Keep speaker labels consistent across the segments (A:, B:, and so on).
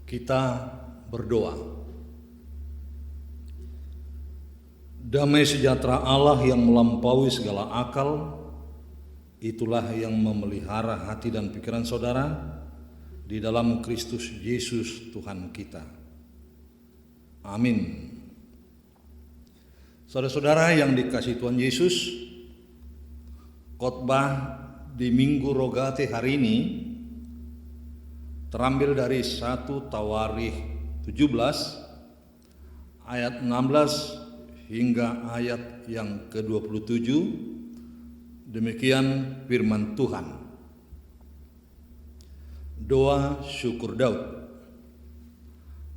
A: Kita berdoa. Damai sejahtera Allah yang melampaui segala akal, itulah yang memelihara hati dan pikiran saudara di dalam Kristus Yesus Tuhan kita. Amin. Saudara-saudara yang dikasihi Tuhan Yesus, khotbah di Minggu Rogate hari ini terambil dari 1 Tawarikh 17 ayat 16 hingga ayat yang ke-27. Demikian firman Tuhan. Doa syukur Daud.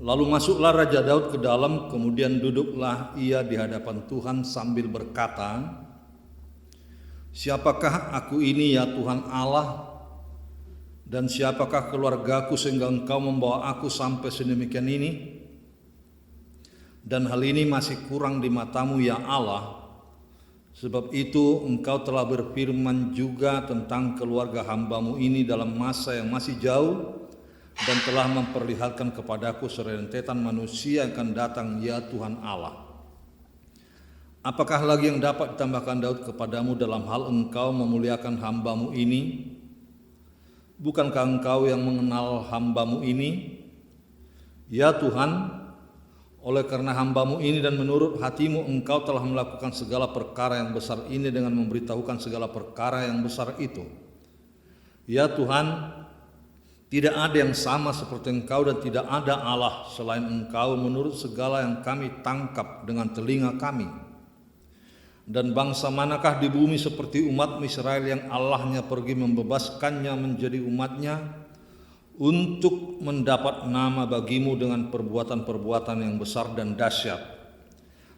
A: Lalu masuklah Raja Daud ke dalam, kemudian duduklah ia di hadapan Tuhan sambil berkata, "Siapakah aku ini ya Tuhan Allah? Dan siapakah keluargaku sehingga Engkau membawa aku sampai sedemikian ini? Dan hal ini masih kurang di matamu ya Allah. Sebab itu Engkau telah berfirman juga tentang keluarga hamba-Mu ini dalam masa yang masih jauh, dan telah memperlihatkan kepadaku serentetan manusia yang akan datang ya Tuhan Allah. Apakah lagi yang dapat ditambahkan Daud kepadamu dalam hal Engkau memuliakan hamba-Mu ini? Bukankah Engkau yang mengenal hamba-Mu ini? Ya Tuhan, oleh karena hamba-Mu ini dan menurut hati-Mu Engkau telah melakukan segala perkara yang besar ini dengan memberitahukan segala perkara yang besar itu. Ya Tuhan, tidak ada yang sama seperti Engkau dan tidak ada Allah selain Engkau menurut segala yang kami tangkap dengan telinga kami. Dan bangsa manakah di bumi seperti umat Israel yang Allahnya pergi membebaskannya menjadi umatnya untuk mendapat nama bagimu dengan perbuatan-perbuatan yang besar dan dahsyat,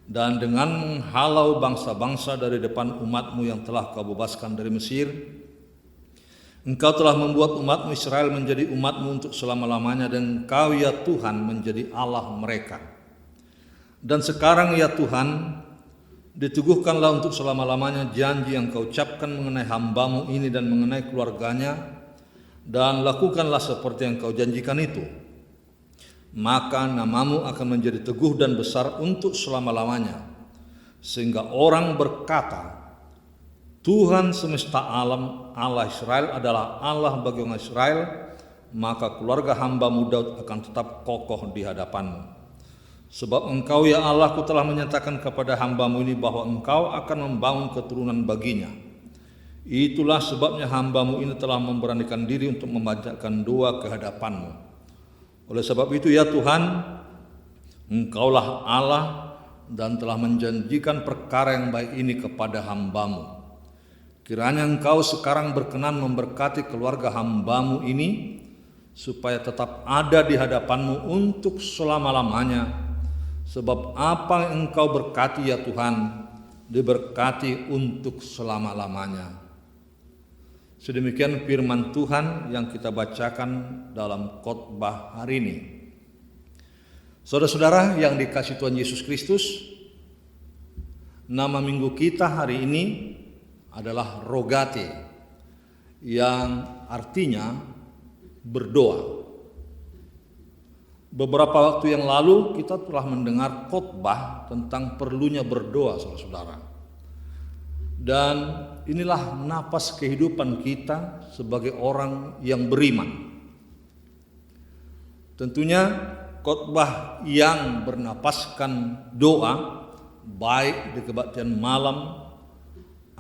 A: dan dengan menghalau bangsa-bangsa dari depan umatmu yang telah kau bebaskan dari Mesir. Engkau telah membuat umatmu Israel menjadi umatmu untuk selama-lamanya, dan Engkau ya Tuhan menjadi Allah mereka. Dan sekarang ya Tuhan, diteguhkanlah untuk selama-lamanya janji yang Kau ucapkan mengenai hamba-Mu ini dan mengenai keluarganya, dan lakukanlah seperti yang Kau janjikan itu. Maka nama-Mu akan menjadi teguh dan besar untuk selama-lamanya, sehingga orang berkata, Tuhan semesta alam, Allah Israel adalah Allah bagi orang Israel, maka keluarga hamba-Mu Daud akan tetap kokoh di hadapan-Mu. Sebab Engkau ya Allah, Ku telah menyatakan kepada hamba-Mu ini bahwa Engkau akan membangun keturunan baginya. Itulah sebabnya hamba-Mu ini telah memberanikan diri untuk memanjatkan doa ke hadapan-Mu. Oleh sebab itu ya Tuhan, Engkaulah Allah dan telah menjanjikan perkara yang baik ini kepada hamba-Mu. Kiranya Engkau sekarang berkenan memberkati keluarga hamba-Mu ini, supaya tetap ada di hadapan-Mu untuk selama-lamanya. Sebab apa yang Engkau berkati ya Tuhan, diberkati untuk selama-lamanya." Sedemikian firman Tuhan yang kita bacakan dalam khotbah hari ini. Saudara-saudara yang dikasihi Tuhan Yesus Kristus, nama minggu kita hari ini adalah Rogate, yang artinya berdoa. Beberapa waktu yang lalu kita telah mendengar khotbah tentang perlunya berdoa, saudara-saudara. Dan inilah napas kehidupan kita sebagai orang yang beriman. Tentunya khotbah yang bernapaskan doa, baik di kebaktian malam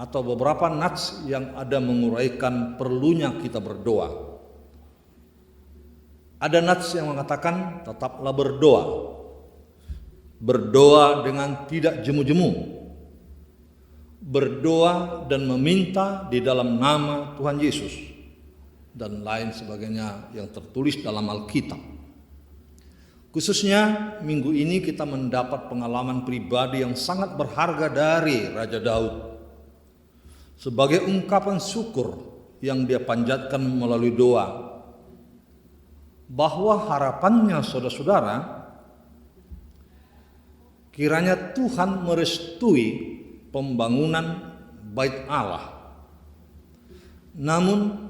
A: atau beberapa nats yang ada menguraikan perlunya kita berdoa. Ada nats yang mengatakan tetaplah berdoa. Berdoa dengan tidak jemu-jemu. Berdoa dan meminta di dalam nama Tuhan Yesus. Dan lain sebagainya yang tertulis dalam Alkitab. Khususnya minggu ini kita mendapat pengalaman pribadi yang sangat berharga dari Raja Daud. Sebagai ungkapan syukur yang dia panjatkan melalui doa, bahwa harapannya saudara-saudara, kiranya Tuhan merestui pembangunan bait Allah. Namun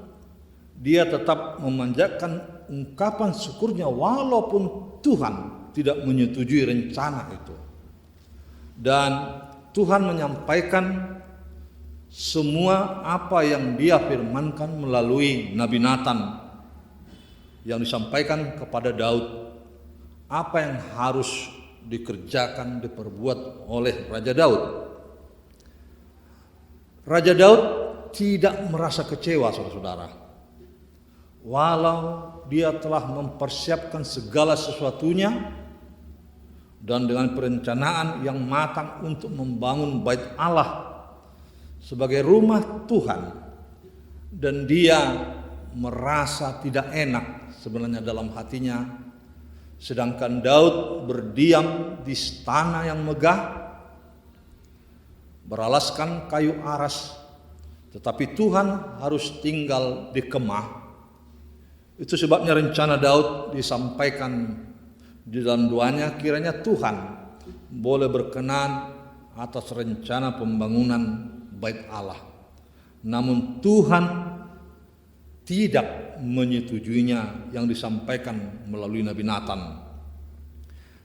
A: dia tetap memanjatkan ungkapan syukurnya walaupun Tuhan tidak menyetujui rencana itu. Dan Tuhan menyampaikan semua apa yang Dia firmankan melalui Nabi Nathan yang disampaikan kepada Daud, apa yang harus dikerjakan, diperbuat oleh Raja Daud. Raja Daud tidak merasa kecewa, saudara-saudara. Walau dia telah mempersiapkan segala sesuatunya dan dengan perencanaan yang matang untuk membangun bait Allah sebagai rumah Tuhan, dan dia merasa tidak enak sebenarnya dalam hatinya, sedangkan Daud berdiam di istana yang megah beralaskan kayu aras, tetapi Tuhan harus tinggal di kemah. Itu sebabnya rencana Daud disampaikan di dalam doanya, kiranya Tuhan boleh berkenan atas rencana pembangunan bait Allah. Namun Tuhan tidak menyetujuinya yang disampaikan melalui Nabi Nathan.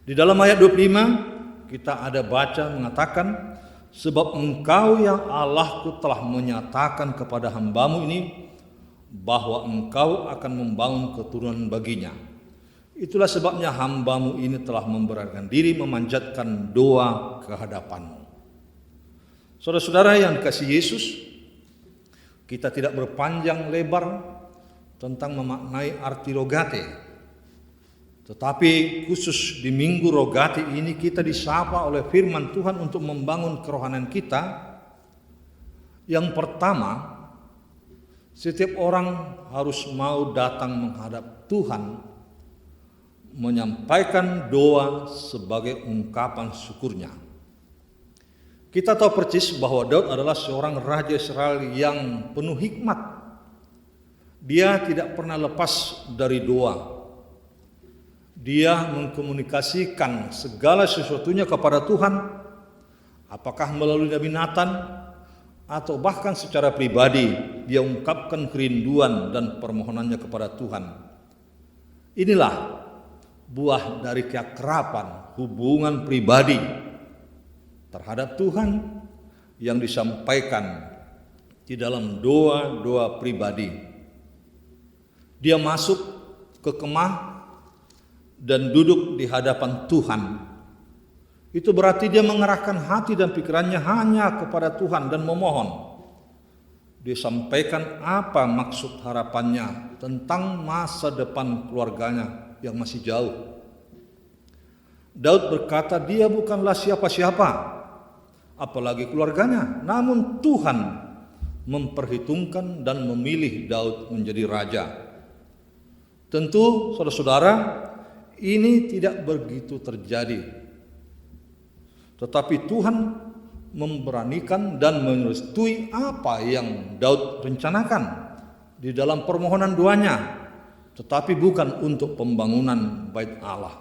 A: Di dalam ayat 25 kita ada baca mengatakan, sebab engkau ya Allahku telah menyatakan kepada hambamu ini bahwa engkau akan membangun keturunan baginya. Itulah sebabnya hambamu ini telah memberanikan diri memanjatkan doa ke hadapanmu. Saudara-saudara yang dikasihi Yesus, kita tidak berpanjang lebar tentang memaknai arti rogate. Tetapi khusus di Minggu Rogate ini kita disapa oleh firman Tuhan untuk membangun kerohanian kita. Yang pertama, setiap orang harus mau datang menghadap Tuhan, menyampaikan doa sebagai ungkapan syukurnya. Kita tahu persis bahwa Daud adalah seorang raja Israel yang penuh hikmat. Dia tidak pernah lepas dari doa. Dia mengkomunikasikan segala sesuatunya kepada Tuhan, apakah melalui Nabi Nathan atau bahkan secara pribadi dia ungkapkan kerinduan dan permohonannya kepada Tuhan. Inilah buah dari keakraban hubungan pribadi terhadap Tuhan yang disampaikan di dalam doa-doa pribadi. Dia masuk ke kemah dan duduk di hadapan Tuhan. Itu berarti dia mengerahkan hati dan pikirannya hanya kepada Tuhan dan memohon. Dia sampaikan apa maksud harapannya tentang masa depan keluarganya yang masih jauh. Daud berkata dia bukanlah siapa-siapa, apalagi keluarganya, namun Tuhan memperhitungkan dan memilih Daud menjadi raja. Tentu saudara-saudara, ini tidak begitu terjadi, tetapi Tuhan memberanikan dan merestui apa yang Daud rencanakan di dalam permohonan doanya, tetapi bukan untuk pembangunan bait Allah.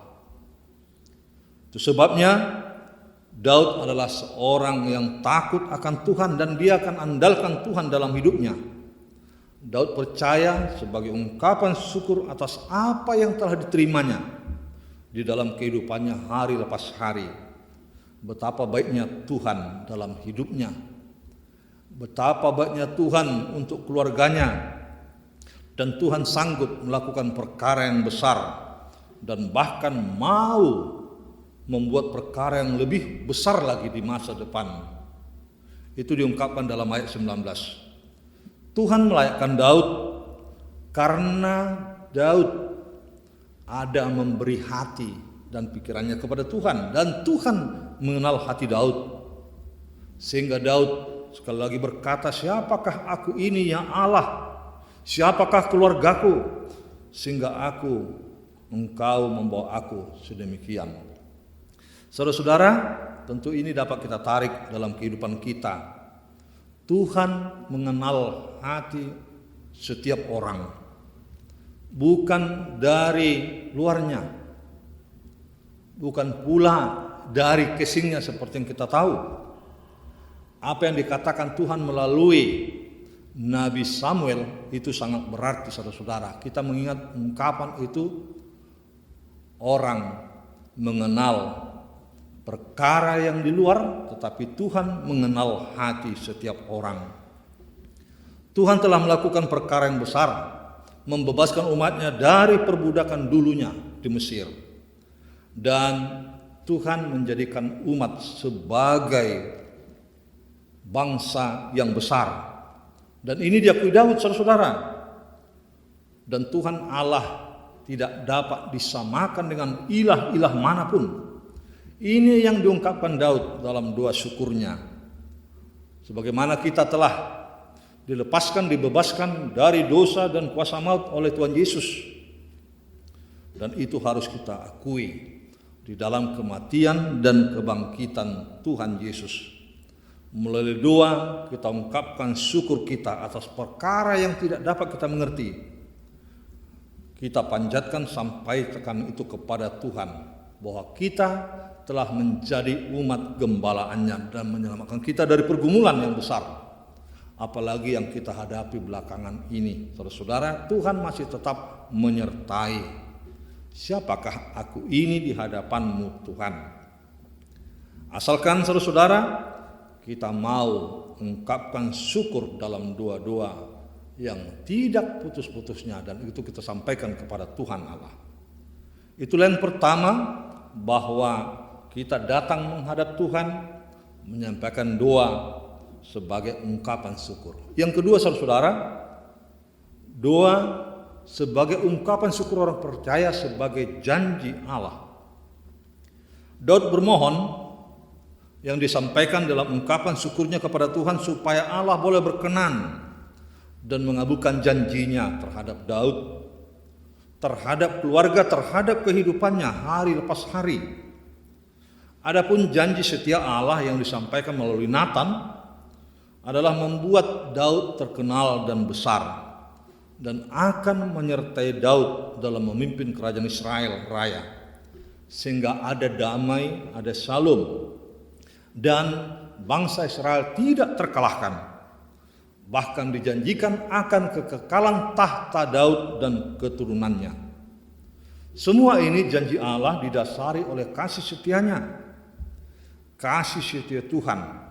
A: Itu sebabnya Daud adalah seorang yang takut akan Tuhan dan dia akan andalkan Tuhan dalam hidupnya. Daud percaya sebagai ungkapan syukur atas apa yang telah diterimanya di dalam kehidupannya hari lepas hari. Betapa baiknya Tuhan dalam hidupnya, betapa baiknya Tuhan untuk keluarganya, dan Tuhan sanggup melakukan perkara yang besar dan bahkan mau membuat perkara yang lebih besar lagi di masa depan. Itu diungkapkan dalam ayat 19. Tuhan melayakkan Daud karena Daud ada memberi hati dan pikirannya kepada Tuhan, dan Tuhan mengenal hati Daud, sehingga Daud sekali lagi berkata, siapakah aku ini ya Allah, siapakah keluargaku sehingga engkau membawa aku sedemikian. Saudara-saudara, tentu ini dapat kita tarik dalam kehidupan kita. Tuhan mengenal hati setiap orang, bukan dari luarnya, bukan pula dari casingnya seperti yang kita tahu. Apa yang dikatakan Tuhan melalui Nabi Samuel itu sangat berarti saudara-saudara. Kita mengingat ungkapan itu, orang mengenal perkara yang di luar, tetapi Tuhan mengenal hati setiap orang. Tuhan telah melakukan perkara yang besar, membebaskan umatnya dari perbudakan dulunya di Mesir. Dan Tuhan menjadikan umat sebagai bangsa yang besar. Dan ini diakui Daud, saudara-saudara. Dan Tuhan Allah tidak dapat disamakan dengan ilah-ilah manapun. Ini yang diungkapkan Daud dalam doa syukurnya. Sebagaimana kita telah dilepaskan, dibebaskan dari dosa dan kuasa maut oleh Tuhan Yesus. Dan itu harus kita akui di dalam kematian dan kebangkitan Tuhan Yesus. Melalui doa kita ungkapkan syukur kita atas perkara yang tidak dapat kita mengerti. Kita panjatkan sampai tekan itu kepada Tuhan, bahwa kita telah menjadi umat gembalaannya dan menyelamatkan kita dari pergumulan yang besar. Apalagi yang kita hadapi belakangan ini. Saudara-saudara, Tuhan masih tetap menyertai. Siapakah aku ini di hadapanmu Tuhan? Asalkan saudara-saudara kita mau ungkapkan syukur dalam doa-doa yang tidak putus-putusnya, dan itu kita sampaikan kepada Tuhan Allah. Itulah yang pertama, bahwa kita datang menghadap Tuhan menyampaikan doa sebagai ungkapan syukur. Yang kedua saudara-saudara, doa sebagai ungkapan syukur orang percaya sebagai janji Allah. Daud bermohon yang disampaikan dalam ungkapan syukurnya kepada Tuhan supaya Allah boleh berkenan dan mengabulkan janjinya terhadap Daud, terhadap keluarga, terhadap kehidupannya hari lepas hari. Adapun janji setia Allah yang disampaikan melalui Nathan adalah membuat Daud terkenal dan besar, dan akan menyertai Daud dalam memimpin kerajaan Israel raya, sehingga ada damai, ada shalom, dan bangsa Israel tidak terkalahkan. Bahkan dijanjikan akan kekekalan tahta Daud dan keturunannya. Semua ini janji Allah didasari oleh kasih setianya, kasih setia Tuhan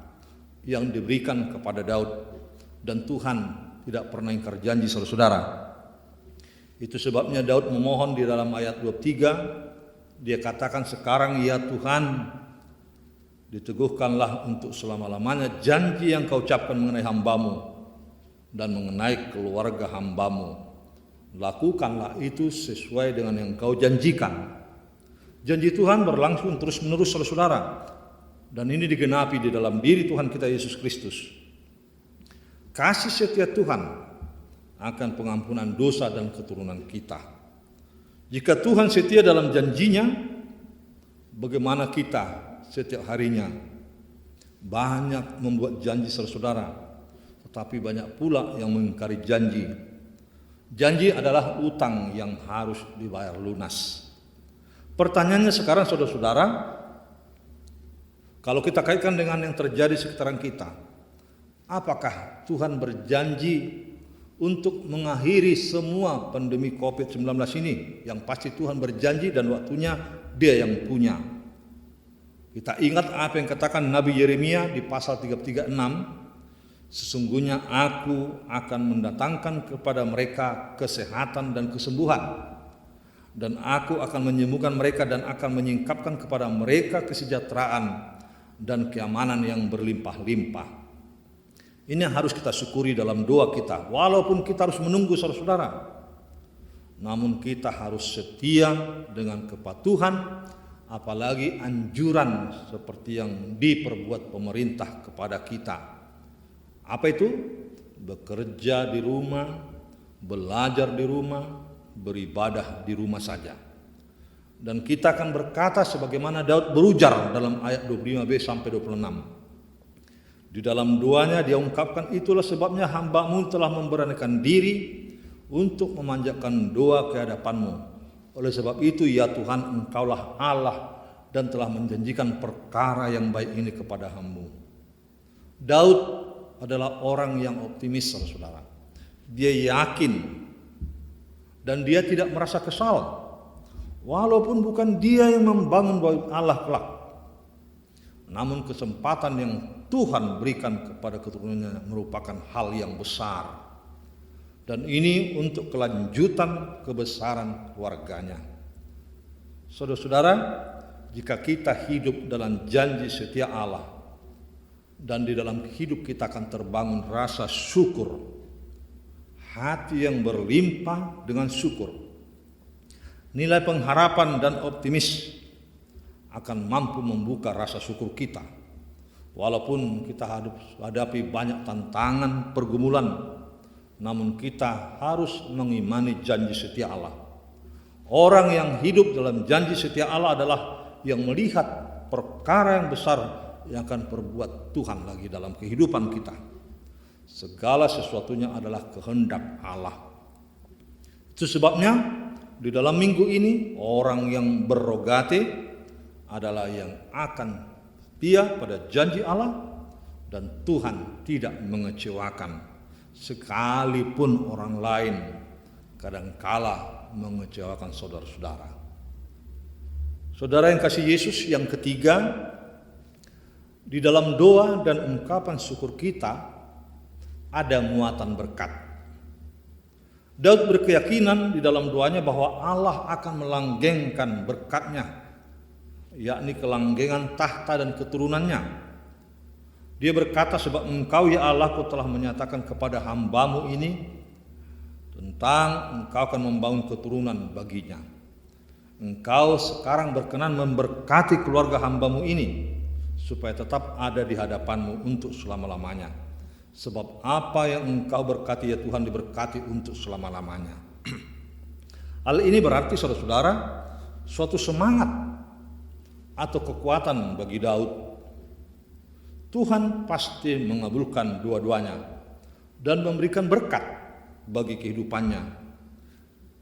A: yang diberikan kepada Daud. Dan Tuhan tidak pernah ingkar janji, saudara-saudara. Itu sebabnya Daud memohon di dalam ayat 23, dia katakan, sekarang ya Tuhan, diteguhkanlah untuk selama-lamanya janji yang kau ucapkan mengenai hambamu dan mengenai keluarga hambamu. Lakukanlah itu sesuai dengan yang kau janjikan. Janji Tuhan berlangsung terus-menerus, saudara-saudara, dan ini digenapi di dalam diri Tuhan kita Yesus Kristus. Kasih setia Tuhan akan pengampunan dosa dan keturunan kita. Jika Tuhan setia dalam janjinya, bagaimana kita setiap harinya banyak membuat janji, saudara-saudara, tetapi banyak pula yang mengingkari janji. Janji adalah utang yang harus dibayar lunas. Pertanyaannya sekarang, saudara-saudara, kalau kita kaitkan dengan yang terjadi sekitaran kita, apakah Tuhan berjanji untuk mengakhiri semua pandemi COVID-19 ini? Yang pasti Tuhan berjanji dan waktunya Dia yang punya. Kita ingat apa yang katakan Nabi Yeremia di pasal 36, sesungguhnya aku akan mendatangkan kepada mereka kesehatan dan kesembuhan, dan aku akan menyembuhkan mereka dan akan menyingkapkan kepada mereka kesejahteraan dan keamanan yang berlimpah-limpah. Ini yang harus kita syukuri dalam doa kita, walaupun kita harus menunggu, saudara-saudara. Namun kita harus setia dengan kepatuhan, apalagi anjuran seperti yang diperbuat pemerintah kepada kita. Apa itu? Bekerja di rumah, belajar di rumah, beribadah di rumah saja. Dan kita akan berkata sebagaimana Daud berujar dalam ayat 25b sampai 26. Di dalam doanya dia ungkapkan, itulah sebabnya hamba-Mu telah memberanikan diri untuk memanjatkan doa ke hadapan-Mu. Oleh sebab itu ya Tuhan, Engkaulah Allah dan telah menjanjikan perkara yang baik ini kepada hamba-Mu. Daud adalah orang yang optimis, saudara. Dia yakin dan dia tidak merasa kesal. Walaupun bukan dia yang membangun bait Allah kelak, namun kesempatan yang Tuhan berikan kepada keturunannya merupakan hal yang besar. Dan ini untuk kelanjutan kebesaran keluarganya. Saudara-saudara, jika kita hidup dalam janji setia Allah, dan di dalam hidup kita akan terbangun rasa syukur, hati yang berlimpah dengan syukur, nilai pengharapan dan optimis akan mampu membuka rasa syukur kita. Walaupun kita hadapi banyak tantangan, pergumulan, namun kita harus mengimani janji setia Allah. Orang yang hidup dalam janji setia Allah adalah yang melihat perkara yang besar yang akan perbuat Tuhan lagi dalam kehidupan kita. Segala sesuatunya adalah kehendak Allah. Itu sebabnya di dalam minggu ini orang yang berrogate adalah yang akan setia pada janji Allah, dan Tuhan tidak mengecewakan sekalipun orang lain kadangkala mengecewakan saudara-saudara. Saudara yang kasih Yesus, yang ketiga, di dalam doa dan ungkapan syukur kita ada muatan berkat. Daud berkeyakinan di dalam doanya bahwa Allah akan melanggengkan berkatnya, yakni kelanggengan tahta dan keturunannya. Dia berkata, sebab Engkau ya Allahku telah menyatakan kepada hamba-Mu ini tentang Engkau akan membangun keturunan baginya. Engkau sekarang berkenan memberkati keluarga hamba-Mu ini, supaya tetap ada di hadapan-Mu untuk selama-lamanya. Sebab apa yang Engkau berkati ya Tuhan diberkati untuk selama-lamanya. Hal ini berarti saudara-saudara suatu semangat atau kekuatan bagi Daud. Tuhan pasti mengabulkan dua-duanya dan memberikan berkat bagi kehidupannya.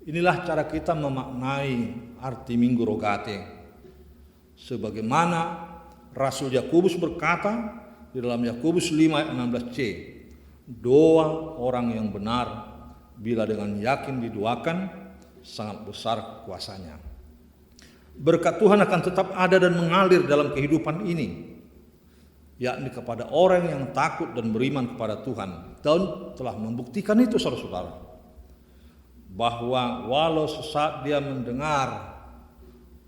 A: Inilah cara kita memaknai arti Minggu Rogate. Sebagaimana Rasul Yakobus berkata di dalam Yakobus 5 ayat 16c, doa orang yang benar bila dengan yakin didoakan sangat besar kuasanya. Berkat Tuhan akan tetap ada dan mengalir dalam kehidupan ini, yakni kepada orang yang takut dan beriman kepada Tuhan. Daud telah membuktikan itu, saudara-saudara, bahwa walau sesaat dia mendengar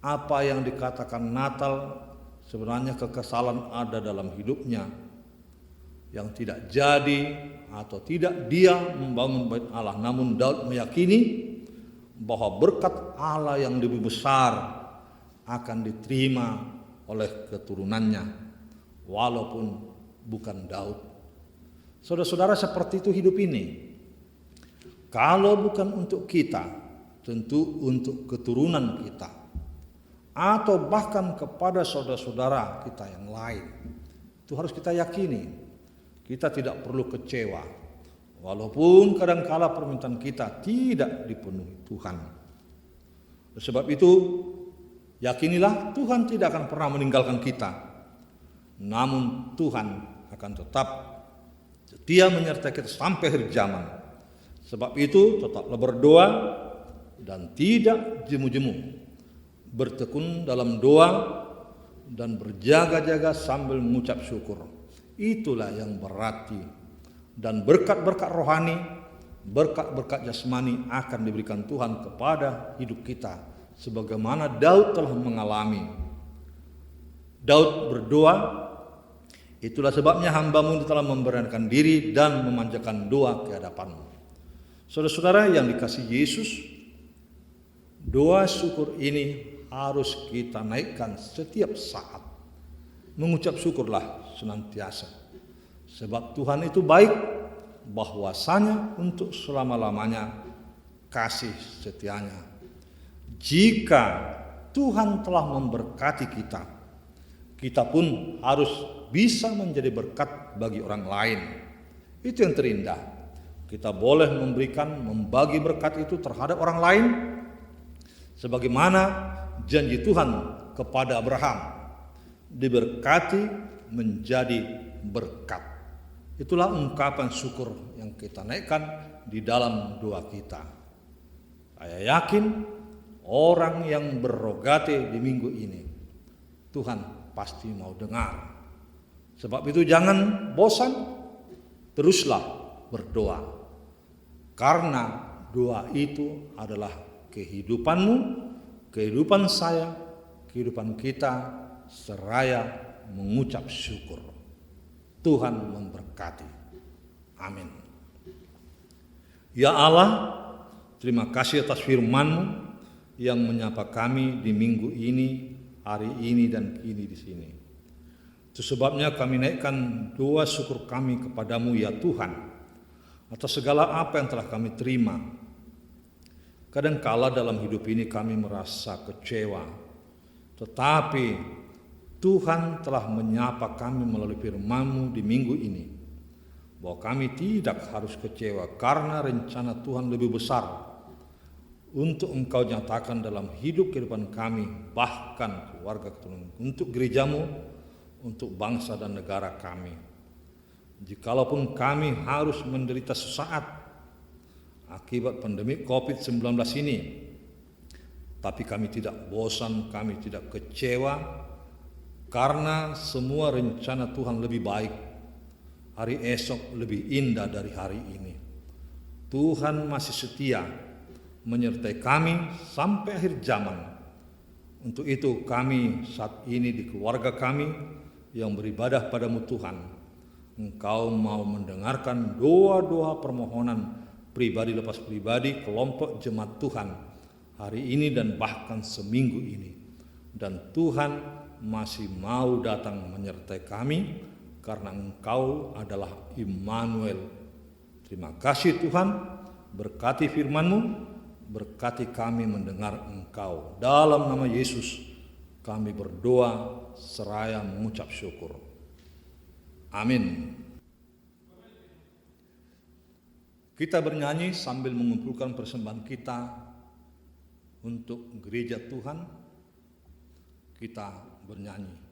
A: apa yang dikatakan Natal, sebenarnya kekesalan ada dalam hidupnya yang tidak jadi atau tidak dia membangun bait Allah. Namun Daud meyakini bahwa berkat Allah yang lebih besar akan diterima oleh keturunannya, walaupun bukan Daud. Saudara-saudara, seperti itu hidup ini. Kalau bukan untuk kita, tentu untuk keturunan kita, atau bahkan kepada saudara-saudara kita yang lain. Itu harus kita yakini. Kita tidak perlu kecewa, walaupun kadangkala permintaan kita tidak dipenuhi Tuhan. Sebab itu, yakinilah Tuhan tidak akan pernah meninggalkan kita. Namun Tuhan akan tetap setia menyertai kita sampai akhir zaman. Sebab itu tetaplah berdoa dan tidak jemu-jemu. Bertekun dalam doa dan berjaga-jaga sambil mengucap syukur. Itulah yang berarti. Dan berkat-berkat rohani, berkat-berkat jasmani akan diberikan Tuhan kepada hidup kita, sebagaimana Daud telah mengalami. Daud berdoa, itulah sebabnya hamba-Mu telah memberanikan diri dan memanjatkan doa ke hadapan-Mu. Saudara-saudara yang dikasihi Yesus, doa syukur ini harus kita naikkan setiap saat. Mengucap syukurlah senantiasa, sebab Tuhan itu baik, bahwasanya untuk selama-lamanya kasih setianya. Jika Tuhan telah memberkati kita, kita pun harus bisa menjadi berkat bagi orang lain. Itu yang terindah. Kita boleh membagi berkat itu terhadap orang lain, sebagaimana janji Tuhan kepada Abraham, diberkati menjadi berkat. Itulah ungkapan syukur yang kita naikkan di dalam doa kita. Saya yakin orang yang berrogate di minggu ini, Tuhan pasti mau dengar. Sebab itu jangan bosan, teruslah berdoa. Karena doa itu adalah kehidupanmu, kehidupan saya, kehidupan kita, seraya mengucap syukur. Tuhan memberkati. Amin. Ya Allah, terima kasih atas firman-Mu yang menyapa kami di minggu ini, hari ini dan kini di sini. Itu sebabnya kami naikkan doa syukur kami kepadamu ya Tuhan, atas segala apa yang telah kami terima. Kadangkala dalam hidup ini kami merasa kecewa, tetapi Tuhan telah menyapa kami melalui firman-Mu di minggu ini, bahwa kami tidak harus kecewa karena rencana Tuhan lebih besar untuk Engkau nyatakan dalam hidup kehidupan kami, bahkan keluarga keturunan, untuk gereja-Mu, untuk bangsa dan negara kami. Jikalaupun kami harus menderita sesaat akibat pandemi COVID-19 ini, tapi kami tidak bosan, kami tidak kecewa, karena semua rencana Tuhan lebih baik. Hari esok lebih indah dari hari ini. Tuhan masih setia menyertai kami sampai akhir zaman. Untuk itu kami saat ini di keluarga kami yang beribadah padamu Tuhan, Engkau mau mendengarkan doa-doa permohonan pribadi lepas pribadi kelompok jemaat Tuhan hari ini dan bahkan seminggu ini. Dan Tuhan masih mau datang menyertai kami karena Engkau adalah Immanuel. Terima kasih Tuhan, berkati firman-Mu, berkati kami mendengar Engkau. Dalam nama Yesus kami berdoa seraya mengucap syukur. Amin. Kita bernyanyi sambil mengumpulkan persembahan kita untuk gereja Tuhan. Kita bernyanyi.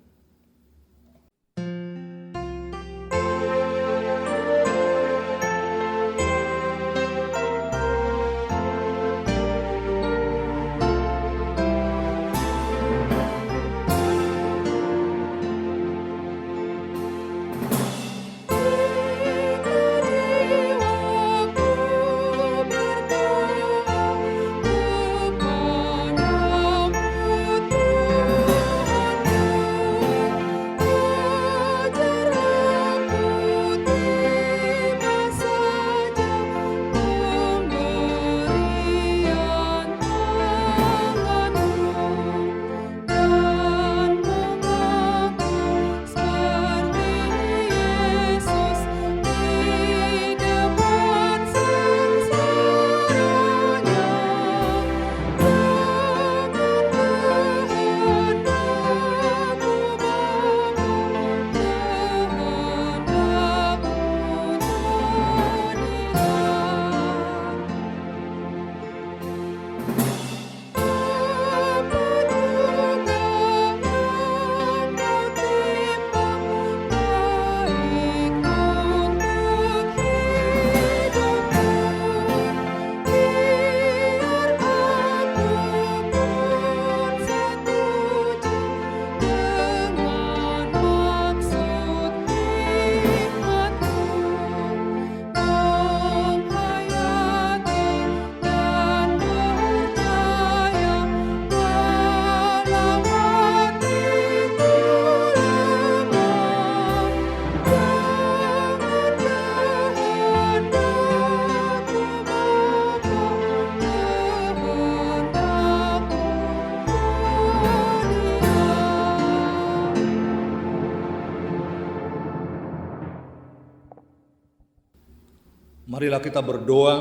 A: Marilah kita berdoa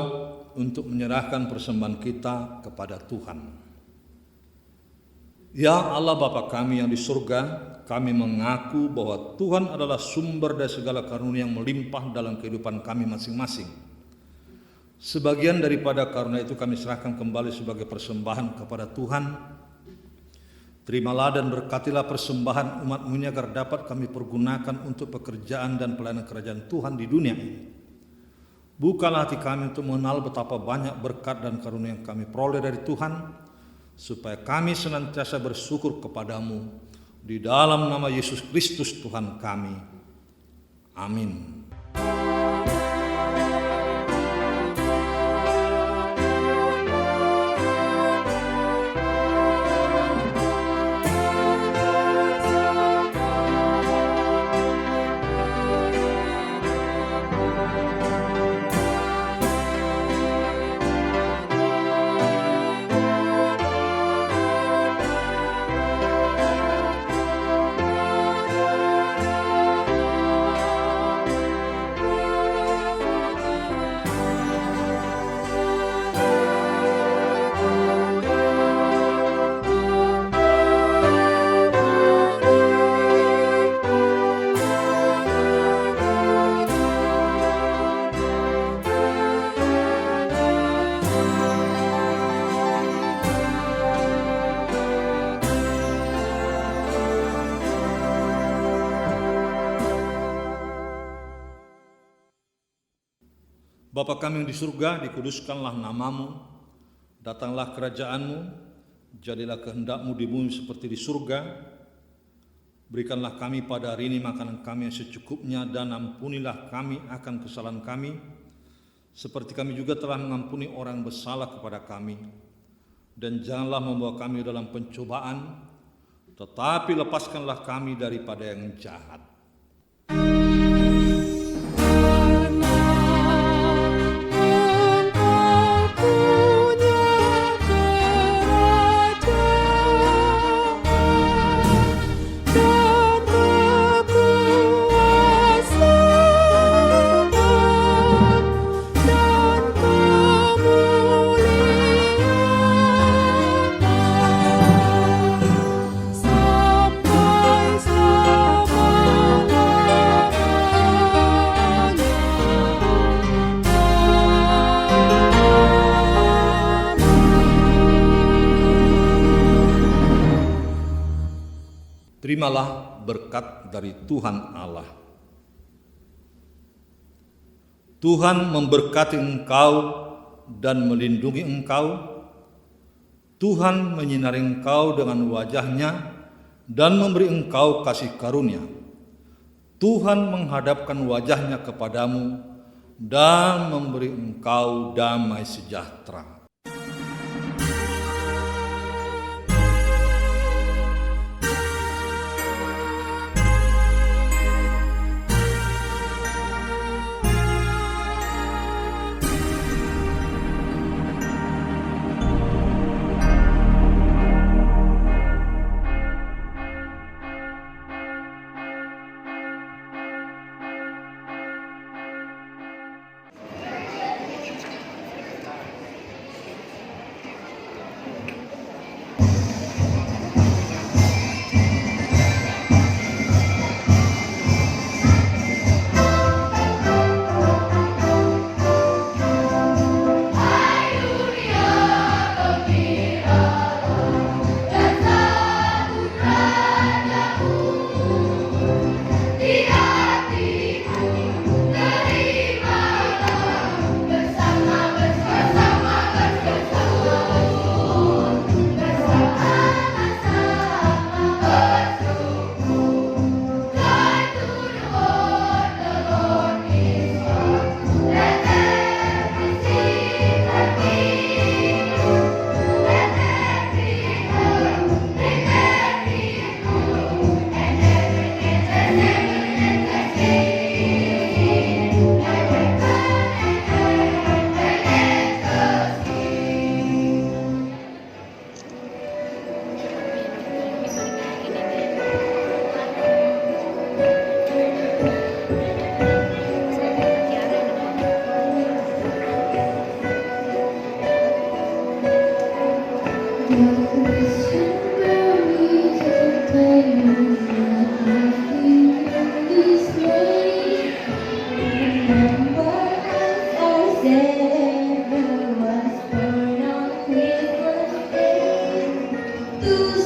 A: untuk menyerahkan persembahan kita kepada Tuhan. Ya Allah Bapa kami yang di surga, kami mengaku bahwa Tuhan adalah sumber dari segala karunia yang melimpah dalam kehidupan kami masing-masing. Sebagian daripada karunia itu kami serahkan kembali sebagai persembahan kepada Tuhan. Terimalah dan berkatilah persembahan umat-Mu ini agar dapat kami pergunakan untuk pekerjaan dan pelayanan kerajaan Tuhan di dunia ini. Bukalah hati kami untuk mengenal betapa banyak berkat dan karunia yang kami peroleh dari Tuhan, supaya kami senantiasa bersyukur kepadamu di dalam nama Yesus Kristus Tuhan kami. Amin. Bapa kami yang di surga, dikuduskanlah namamu, datanglah kerajaanmu, jadilah kehendak-Mu di bumi seperti di surga. Berikanlah kami pada hari ini makanan kami yang secukupnya, dan ampunilah kami akan kesalahan kami, seperti kami juga telah mengampuni orang bersalah kepada kami. Dan janganlah membawa kami dalam pencobaan, tetapi lepaskanlah kami daripada yang jahat. Terimalah berkat dari Tuhan Allah. Tuhan memberkati engkau dan melindungi engkau. Tuhan menyinari engkau dengan wajah-Nya dan memberi engkau kasih karunia. Tuhan menghadapkan wajah-Nya kepadamu dan memberi engkau damai sejahtera.
B: To